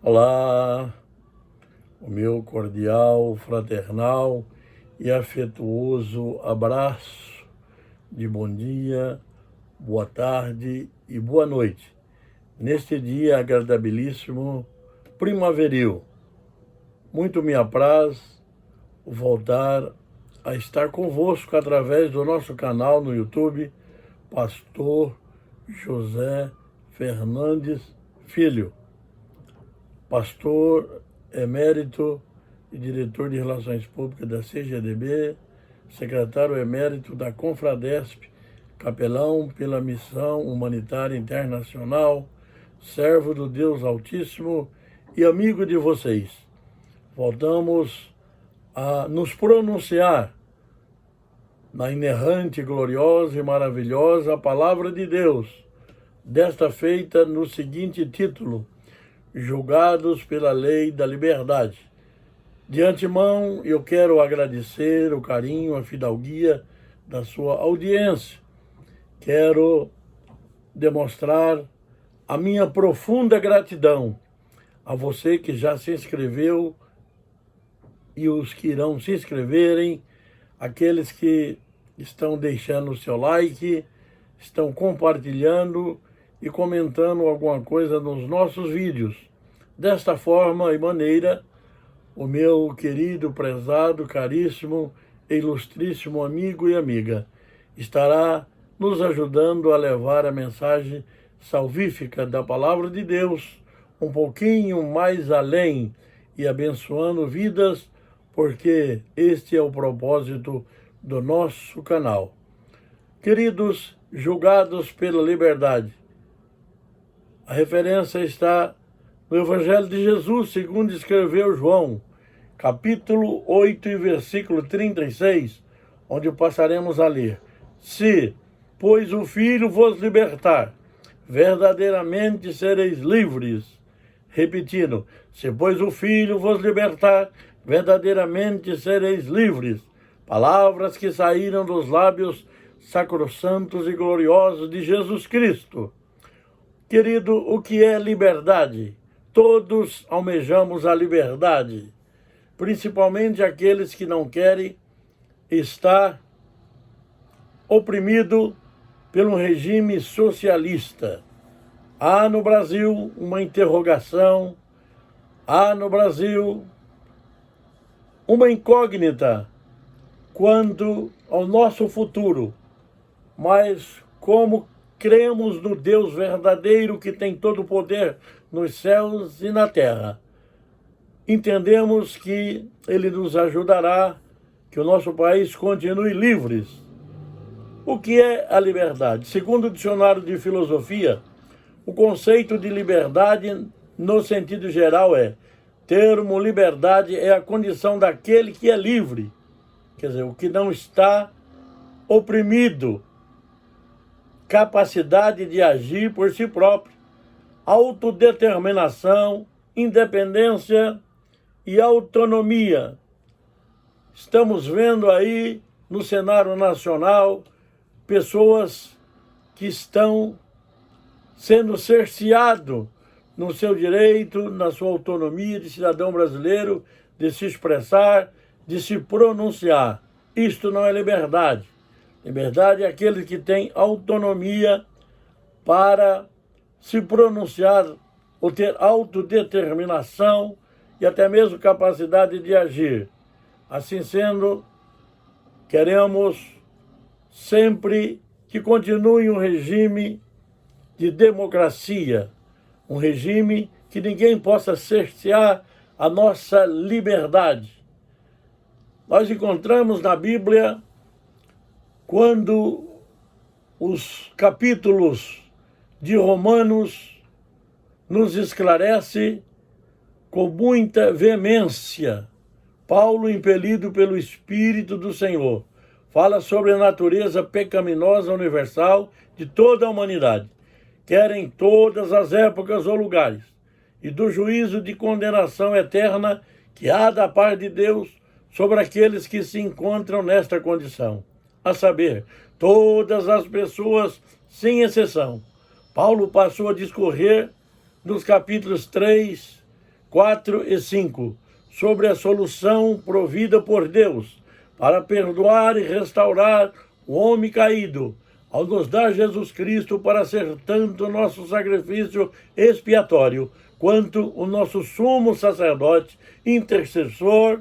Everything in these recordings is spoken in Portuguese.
Olá, o meu cordial, fraternal e afetuoso abraço de bom dia, boa tarde e boa noite. Neste dia agradabilíssimo, primaveril, muito me apraz voltar a estar convosco através do nosso canal no YouTube, Pastor José Fernandes Filho, pastor emérito e diretor de Relações Públicas da CGDB, secretário emérito da Confradesp, capelão pela Missão Humanitária Internacional, servo do Deus Altíssimo e amigo de vocês. Voltamos a nos pronunciar na inerrante, gloriosa e maravilhosa Palavra de Deus, desta feita no seguinte título: Julgados pela lei da liberdade. De antemão, eu quero agradecer o carinho, a fidalguia da sua audiência. Quero demonstrar a minha profunda gratidão a você que já se inscreveu e os que irão se inscreverem, aqueles que estão deixando o seu like, estão compartilhando e comentando alguma coisa nos nossos vídeos. Desta forma e maneira, o meu querido, prezado, caríssimo e ilustríssimo amigo e amiga estará nos ajudando a levar a mensagem salvífica da Palavra de Deus um pouquinho mais além e abençoando vidas, porque este é o propósito do nosso canal. Queridos, julgados pela liberdade, a referência está no Evangelho de Jesus, segundo escreveu João, capítulo 8 e versículo 36, onde passaremos a ler: Se, pois, o Filho vos libertar, verdadeiramente sereis livres. Repetindo: se, pois, o Filho vos libertar, verdadeiramente sereis livres. Palavras que saíram dos lábios sacrossantos e gloriosos de Jesus Cristo. Querido, o que é liberdade? Todos almejamos a liberdade, principalmente aqueles que não querem estar oprimido pelo regime socialista. Há no Brasil uma interrogação, há no Brasil uma incógnita quanto ao nosso futuro, mas como cremos no Deus verdadeiro que tem todo o poder nos céus e na terra, entendemos que Ele nos ajudará, que o nosso país continue livre. O que é a liberdade? Segundo o dicionário de filosofia, o conceito de liberdade, no sentido geral, termo liberdade é a condição daquele que é livre, quer dizer, o que não está oprimido, capacidade de agir por si próprio, autodeterminação, independência e autonomia. Estamos vendo aí no cenário nacional pessoas que estão sendo cerceadas no seu direito, na sua autonomia de cidadão brasileiro, de se expressar, de se pronunciar. Isto não é liberdade. Liberdade é aquele que tem autonomia para se pronunciar ou ter autodeterminação e até mesmo capacidade de agir. Assim sendo, queremos sempre que continue um regime de democracia, um regime que ninguém possa cercear a nossa liberdade. Nós encontramos na Bíblia, quando os capítulos de Romanos nos esclarece com muita veemência, Paulo, impelido pelo Espírito do Senhor, fala sobre a natureza pecaminosa universal de toda a humanidade, quer em todas as épocas ou lugares, e do juízo de condenação eterna que há da parte de Deus sobre aqueles que se encontram nesta condição, a saber, todas as pessoas, sem exceção. Paulo passou a discorrer nos capítulos 3 4 e 5, sobre a solução provida por Deus para perdoar e restaurar o homem caído, ao nos dar Jesus Cristo para ser tanto o nosso sacrifício expiatório, quanto o nosso sumo sacerdote, intercessor,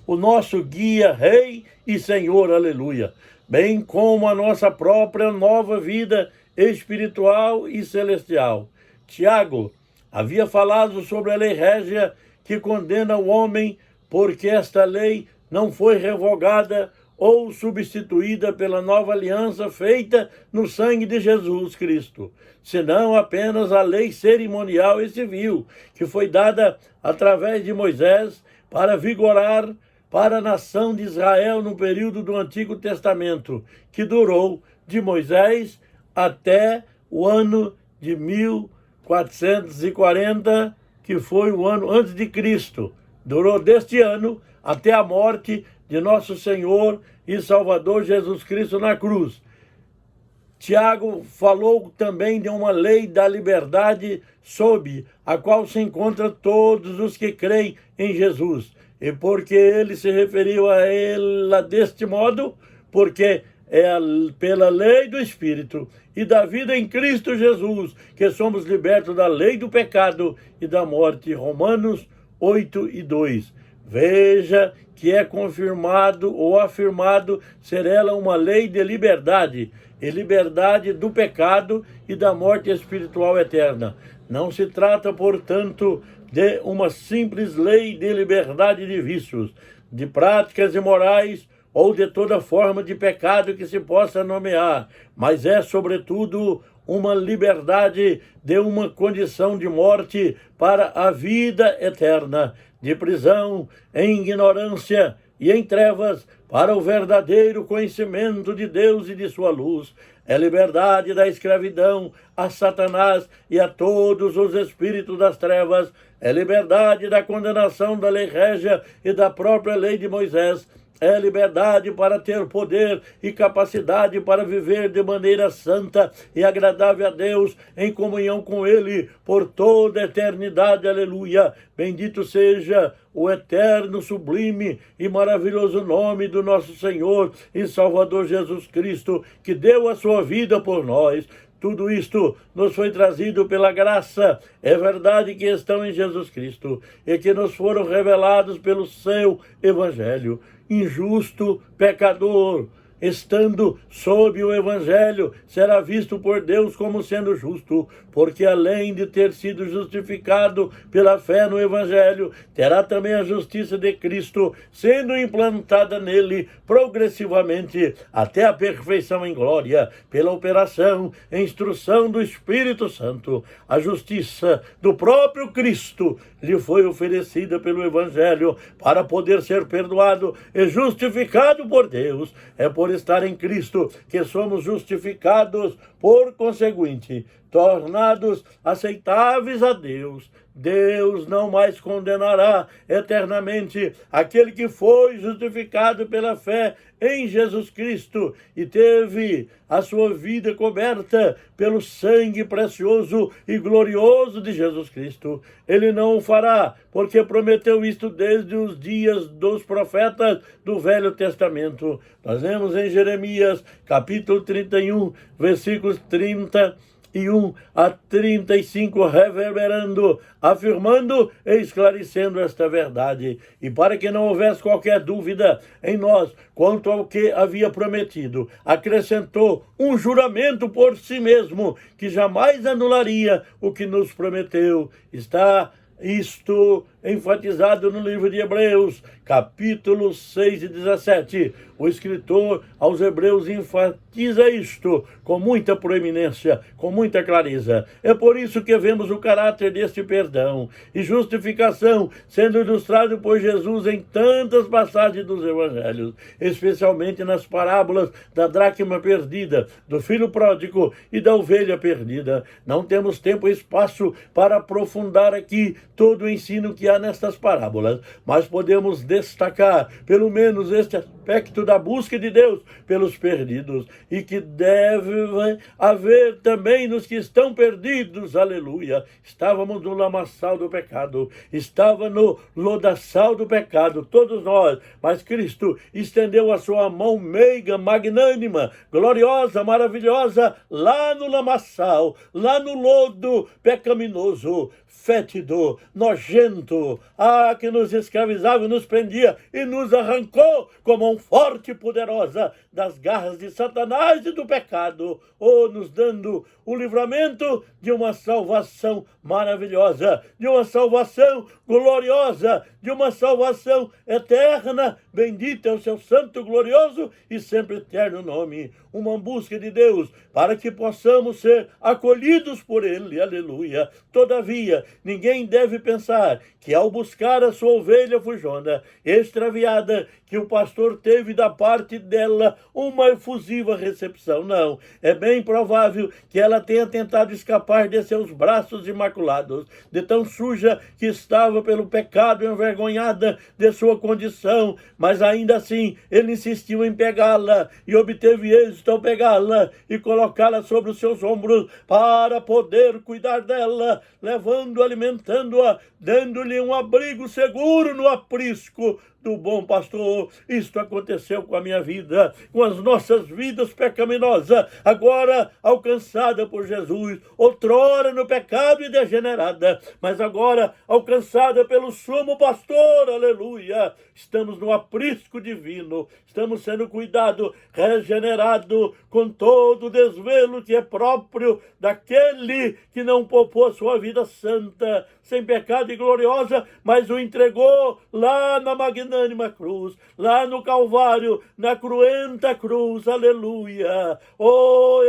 o nosso guia, Rei e Senhor, aleluia, bem como a nossa própria nova vida espiritual e celestial. Tiago havia falado sobre a lei régia que condena o homem, porque esta lei não foi revogada ou substituída pela nova aliança feita no sangue de Jesus Cristo, senão apenas a lei cerimonial e civil, que foi dada através de Moisés para vigorar para a nação de Israel no período do Antigo Testamento, que durou de Moisés até o ano de 1440, que foi o ano antes de Cristo. Durou deste ano até a morte de nosso Senhor e Salvador Jesus Cristo na cruz. Tiago falou também de uma lei da liberdade sob a qual se encontram todos os que creem em Jesus. E porque ele se referiu a ela deste modo, porque é pela lei do Espírito e da vida em Cristo Jesus que somos libertos da lei do pecado e da morte. Romanos 8 e 2. Veja que é confirmado ou afirmado ser ela uma lei de liberdade, e liberdade do pecado e da morte espiritual eterna. Não se trata, portanto, de uma simples lei de liberdade de vícios, de práticas imorais ou de toda forma de pecado que se possa nomear, mas é, sobretudo, uma liberdade de uma condição de morte para a vida eterna, de prisão em ignorância e em trevas para o verdadeiro conhecimento de Deus e de sua luz. É liberdade da escravidão a Satanás e a todos os espíritos das trevas. É liberdade da condenação da lei régia e da própria lei de Moisés. É liberdade para ter poder e capacidade para viver de maneira santa e agradável a Deus, em comunhão com Ele, por toda a eternidade. Aleluia! Bendito seja o eterno, sublime e maravilhoso nome do nosso Senhor e Salvador Jesus Cristo, que deu a sua vida por nós. Tudo isto nos foi trazido pela graça, é verdade que estão em Jesus Cristo e que nos foram revelados pelo seu Evangelho. Injusto, pecador, estando sob o Evangelho, será visto por Deus como sendo justo, porque além de ter sido justificado pela fé no Evangelho, terá também a justiça de Cristo sendo implantada nele progressivamente até a perfeição em glória, pela operação e instrução do Espírito Santo. A justiça do próprio Cristo lhe foi oferecida pelo Evangelho para poder ser perdoado e justificado por Deus. É por estar em Cristo que somos justificados, por conseguinte, tornados aceitáveis a Deus. Deus não mais condenará eternamente aquele que foi justificado pela fé em Jesus Cristo e teve a sua vida coberta pelo sangue precioso e glorioso de Jesus Cristo. Ele não o fará, porque prometeu isto desde os dias dos profetas do Velho Testamento. Nós lemos em Jeremias, capítulo 31, versículos 31 a 35, reverberando, afirmando e esclarecendo esta verdade. E para que não houvesse qualquer dúvida em nós quanto ao que havia prometido, acrescentou um juramento por si mesmo, que jamais anularia o que nos prometeu. Está isto enfatizado no livro de Hebreus, capítulo 6 e 17. O escritor aos Hebreus enfatiza isto com muita proeminência, com muita clareza. É por isso que vemos o caráter deste perdão e justificação sendo ilustrado por Jesus em tantas passagens dos evangelhos, especialmente nas parábolas da dracma perdida, do filho pródigo e da ovelha perdida. Não temos tempo e espaço para aprofundar aqui todo o ensino que há nestas parábolas, mas podemos destacar pelo menos este aspecto da da busca de Deus pelos perdidos, e que deve haver também nos que estão perdidos, aleluia. Estávamos no lamaçal do pecado, estava no lodaçal do pecado, todos nós, mas Cristo estendeu a sua mão meiga, magnânima, gloriosa, maravilhosa, lá no lamaçal, lá no lodo pecaminoso, fétido, nojento, que nos escravizava, nos prendia e nos arrancou com mão forte e poderosa das garras de Satanás e do pecado, nos dando o livramento de uma salvação maravilhosa, de uma salvação gloriosa, de uma salvação eterna. Bendito é o seu santo, glorioso e sempre eterno nome. Uma busca de Deus para que possamos ser acolhidos por Ele, aleluia. Todavia, ninguém deve pensar que ao buscar a sua ovelha fujona, extraviada, que o pastor teve da parte dela uma efusiva recepção. Não, é bem provável que ela tenha tentado escapar de seus braços imaculados, de tão suja que estava pelo pecado, envergonhada de sua condição, mas ainda assim ele insistiu em pegá-la e obteve êxito ao pegá-la e colocá-la sobre os seus ombros para poder cuidar dela, levando, alimentando-a, dando-lhe um abrigo seguro no aprisco do bom pastor. Isto aconteceu com a minha vida, com as nossas vidas pecaminosas, agora alcançada por Jesus, outrora no pecado e degenerada, mas agora alcançada pelo sumo pastor, aleluia. Estamos no aprisco divino, estamos sendo cuidados, regenerados com todo o desvelo que é próprio daquele que não poupou a sua vida santa, sem pecado e gloriosa, mas o entregou lá na magnânima cruz, lá no Calvário, na cruenta cruz, aleluia.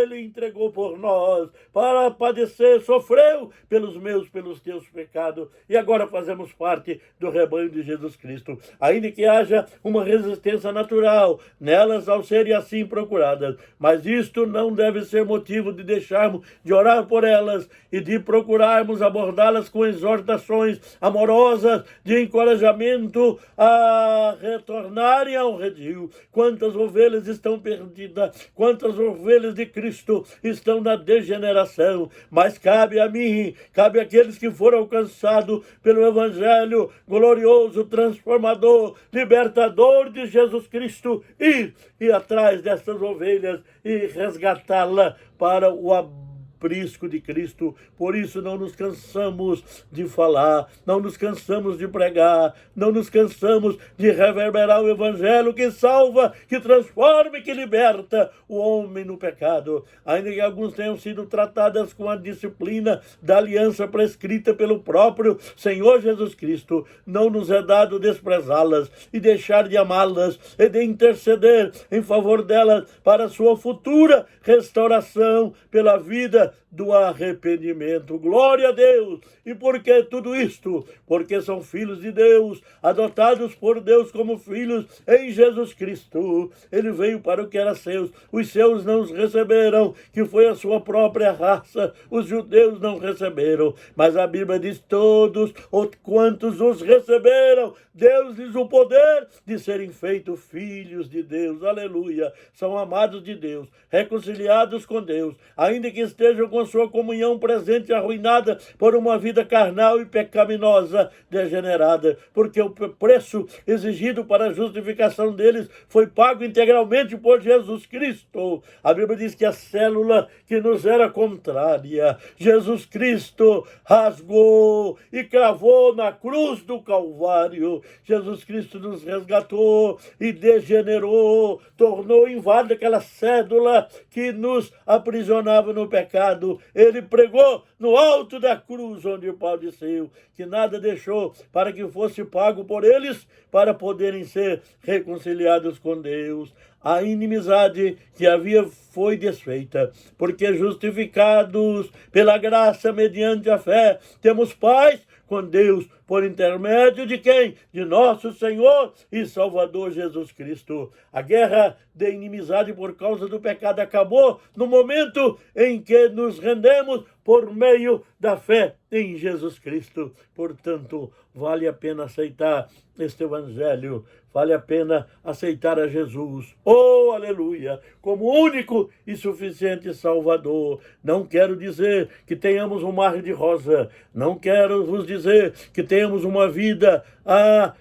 Ele entregou por nós, para padecer, sofreu pelos meus, pelos teus pecados, e agora fazemos parte do rebanho de Jesus Cristo. Ainda que haja uma resistência natural nelas ao serem assim procuradas, mas isto não deve ser motivo de deixarmos de orar por elas e de procurarmos abordá-las com exortações amorosas de encorajamento a retornarem ao redil. Quantas ovelhas estão perdidas, quantas ovelhas de Cristo estão na degeneração, mas cabe a mim, cabe àqueles que foram alcançados pelo Evangelho glorioso, transformador, libertador de Jesus Cristo, ir atrás dessas ovelhas e resgatá-la para o aprisco de Cristo. Por isso não nos cansamos de falar, não nos cansamos de pregar, não nos cansamos de reverberar o Evangelho que salva, que transforma e que liberta o homem no pecado. Ainda que alguns tenham sido tratadas com a disciplina da aliança prescrita pelo próprio Senhor Jesus Cristo, não nos é dado desprezá-las e deixar de amá-las e de interceder em favor delas para a sua futura restauração pela vida do arrependimento. Glória a Deus! E por que tudo isto? Porque são filhos de Deus, adotados por Deus como filhos em Jesus Cristo. Ele veio para o que era seus, os seus não os receberam, que foi a sua própria raça. Os judeus não receberam, mas a Bíblia diz: todos quantos os receberam, Deus lhes o poder de serem feitos filhos de Deus. Aleluia! São amados de Deus, reconciliados com Deus, ainda que estejam com sua comunhão presente arruinada por uma vida carnal e pecaminosa degenerada, porque o preço exigido para a justificação deles foi pago integralmente por Jesus Cristo. A Bíblia diz que a célula que nos era contrária, Jesus Cristo rasgou e cravou na cruz do Calvário. Jesus Cristo nos resgatou e degenerou, tornou inválida aquela cédula que nos aprisionava no pecado. Ele pregou no alto da cruz onde o pau desceu, que nada deixou para que fosse pago por eles, para poderem ser reconciliados com Deus. A inimizade que havia foi desfeita, porque justificados pela graça mediante a fé, temos paz com Deus por intermédio de quem? De nosso Senhor e Salvador Jesus Cristo. A guerra de inimizade por causa do pecado acabou no momento em que nos rendemos por meio da fé em Jesus Cristo. Portanto, vale a pena aceitar este evangelho, vale a pena aceitar a Jesus, oh, aleluia, como único e suficiente Salvador. Não quero dizer que tenhamos um mar de rosa, não quero vos dizer que tenhamos uma vida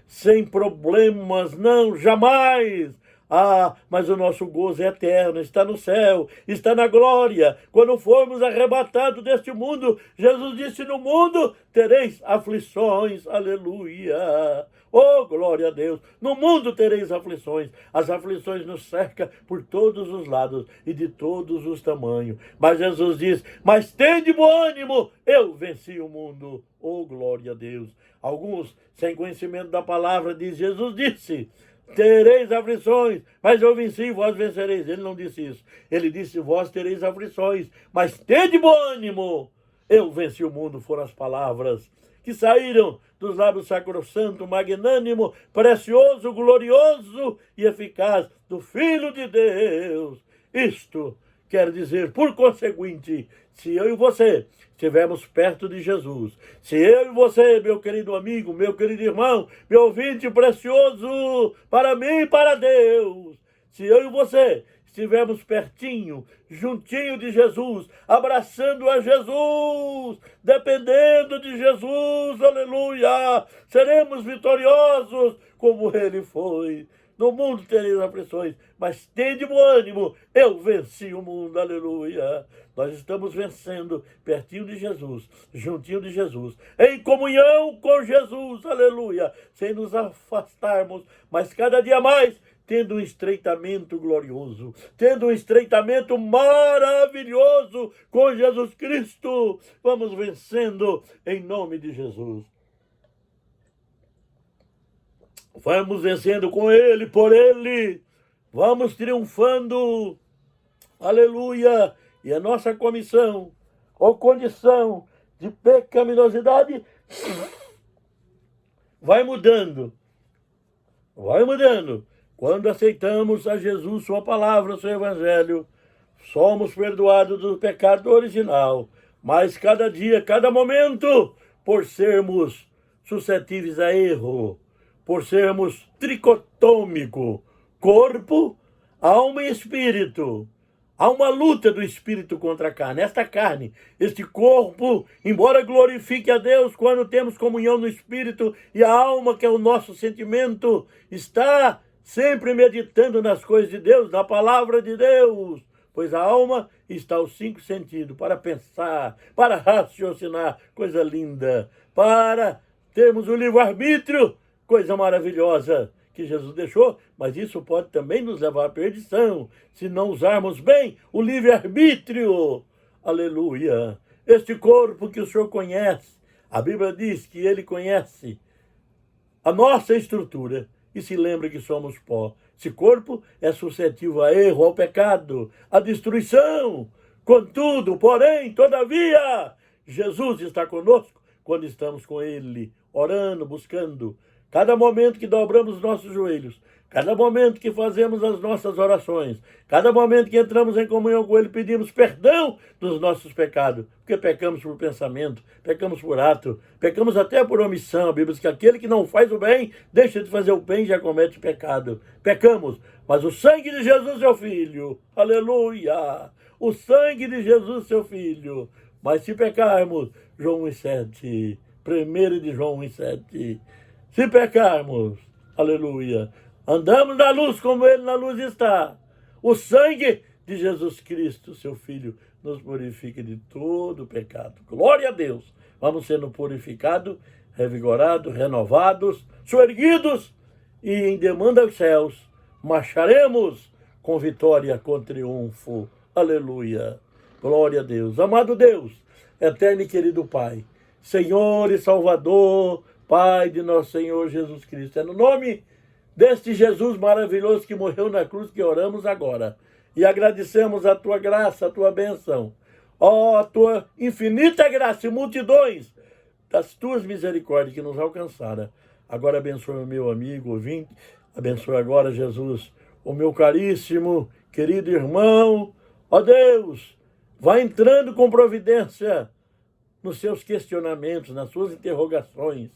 sem problemas, não, jamais. Mas o nosso gozo é eterno, está no céu, está na glória. Quando formos arrebatados deste mundo, Jesus disse, no mundo tereis aflições, aleluia. Oh, glória a Deus, no mundo tereis aflições. As aflições nos cercam por todos os lados e de todos os tamanhos. Mas Jesus diz, mas tende bom ânimo, eu venci o mundo. Oh, glória a Deus. Alguns, sem conhecimento da palavra, Jesus disse, tereis aflições, mas eu venci, vós vencereis. Ele não disse isso. Ele disse, vós tereis aflições, mas tende bom ânimo. Eu venci o mundo, foram as palavras que saíram dos lábios sacrossanto, magnânimo, precioso, glorioso e eficaz do Filho de Deus. Isto quer dizer, por conseguinte, se eu e você estivermos perto de Jesus, se eu e você, meu querido amigo, meu querido irmão, meu ouvinte precioso, para mim e para Deus, se eu e você estivermos pertinho, juntinho de Jesus, abraçando a Jesus, dependendo de Jesus, aleluia, seremos vitoriosos como Ele foi. No mundo tereis aflições, mas tende bom ânimo, eu venci o mundo, aleluia. Nós estamos vencendo pertinho de Jesus, juntinho de Jesus, em comunhão com Jesus, aleluia, sem nos afastarmos, mas cada dia mais tendo um estreitamento glorioso, tendo um estreitamento maravilhoso com Jesus Cristo. Vamos vencendo em nome de Jesus. Vamos vencendo com Ele, por Ele. Vamos triunfando. Aleluia. E a nossa comissão ou condição de pecaminosidade vai mudando. Vai mudando. Quando aceitamos a Jesus, sua palavra, seu evangelho, somos perdoados do pecado original. Mas cada dia, cada momento, por sermos suscetíveis a erro, por sermos tricotômico, corpo, alma e espírito. Há uma luta do espírito contra a carne. Esta carne, este corpo, embora glorifique a Deus quando temos comunhão no espírito, e a alma, que é o nosso sentimento, está sempre meditando nas coisas de Deus, na palavra de Deus. Pois a alma está aos 5 sentidos, para pensar, para raciocinar, coisa linda, para termos o livre-arbítrio, coisa maravilhosa que Jesus deixou, mas isso pode também nos levar à perdição, se não usarmos bem o livre-arbítrio. Aleluia! Este corpo que o Senhor conhece, a Bíblia diz que Ele conhece a nossa estrutura e se lembra que somos pó. Esse corpo é suscetível a erro, ao pecado, à destruição. Contudo, porém, todavia, Jesus está conosco quando estamos com Ele, orando, buscando. Cada momento que dobramos os nossos joelhos, cada momento que fazemos as nossas orações, cada momento que entramos em comunhão com Ele, pedimos perdão dos nossos pecados, porque pecamos por pensamento, pecamos por ato, pecamos até por omissão. A Bíblia diz que aquele que não faz o bem, deixa de fazer o bem e já comete pecado. Pecamos, mas o sangue de Jesus, seu Filho, aleluia, o sangue de Jesus, seu Filho. Mas se pecarmos, João 1,7, 1 de João 1,7, se pecarmos, aleluia, andamos na luz como Ele na luz está. O sangue de Jesus Cristo, seu Filho, nos purifica de todo pecado. Glória a Deus. Vamos sendo purificados, revigorados, renovados, soerguidos e em demanda aos céus. Marcharemos com vitória, com triunfo. Aleluia. Glória a Deus. Amado Deus, eterno e querido Pai, Senhor e Salvador, Pai de nosso Senhor Jesus Cristo. É no nome deste Jesus maravilhoso que morreu na cruz que oramos agora. E agradecemos a Tua graça, a Tua bênção. Ó, a Tua infinita graça e multidões das tuas misericórdias que nos alcançaram. Agora abençoa o meu amigo ouvinte, abençoa agora, Jesus, o meu caríssimo, querido irmão. Ó Deus, vai entrando com providência nos seus questionamentos, nas suas interrogações.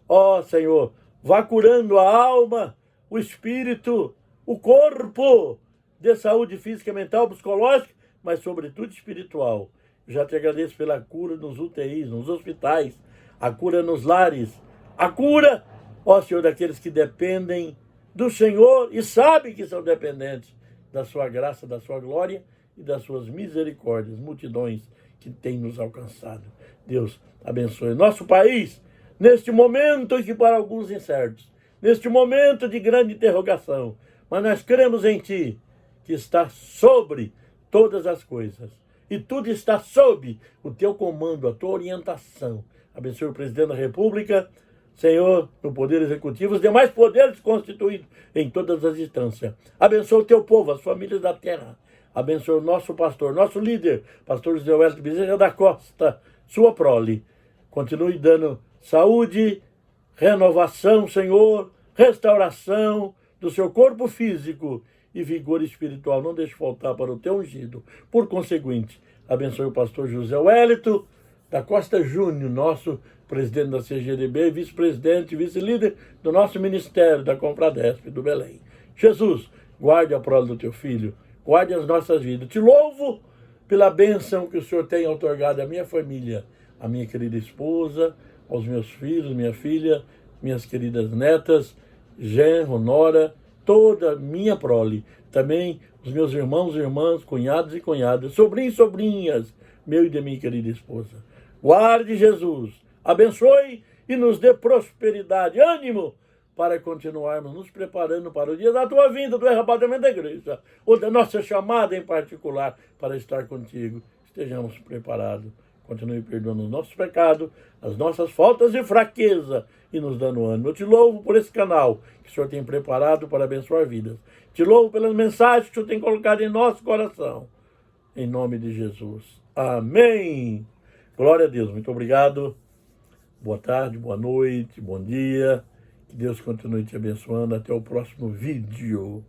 Ó Senhor, vá curando a alma, o espírito, o corpo, de saúde física, mental, psicológica, mas sobretudo espiritual. Já te agradeço pela cura nos UTIs, nos hospitais, a cura nos lares, a cura, ó Senhor, daqueles que dependem do Senhor e sabem que são dependentes da sua graça, da sua glória e das suas misericórdias, multidões que têm nos alcançado. Deus abençoe nosso país, neste momento em que para alguns incertos, neste momento de grande interrogação, mas nós cremos em Ti, que está sobre todas as coisas, e tudo está sob o Teu comando, a Tua orientação. Abençoe o presidente da República, Senhor, no Poder Executivo, os demais poderes constituídos em todas as instâncias. Abençoe o Teu povo, as famílias da terra. Abençoe o nosso pastor, nosso líder, pastor José Wellington Bezerra da Costa, sua prole. Continue dando saúde, renovação, Senhor, restauração do seu corpo físico e vigor espiritual. Não deixe faltar para o Teu ungido. Por conseguinte, abençoe o pastor José Wellington da Costa Júnior, nosso presidente da CGDB, vice-presidente, vice-líder do nosso ministério da Confradesp do Belém. Jesus, guarde a prole do Teu filho, guarde as nossas vidas. Te louvo pela bênção que o Senhor tem outorgado à minha família, à minha querida esposa, aos meus filhos, minha filha, minhas queridas netas, genro, nora, toda minha prole. Também os meus irmãos e irmãs, cunhados e cunhadas, sobrinhos e sobrinhas, meu e de minha querida esposa. Guarde, Jesus, abençoe e nos dê prosperidade, ânimo, para continuarmos nos preparando para o dia da Tua vinda, do arrebatamento da igreja, ou da nossa chamada em particular para estar contigo. Estejamos preparados. Continue perdoando os nossos pecados, as nossas faltas e fraqueza e nos dando ânimo. Eu te louvo por esse canal que o Senhor tem preparado para abençoar vidas. Te louvo pelas mensagens que o Senhor tem colocado em nosso coração. Em nome de Jesus. Amém. Glória a Deus. Muito obrigado. Boa tarde, boa noite, bom dia. Que Deus continue te abençoando. Até o próximo vídeo.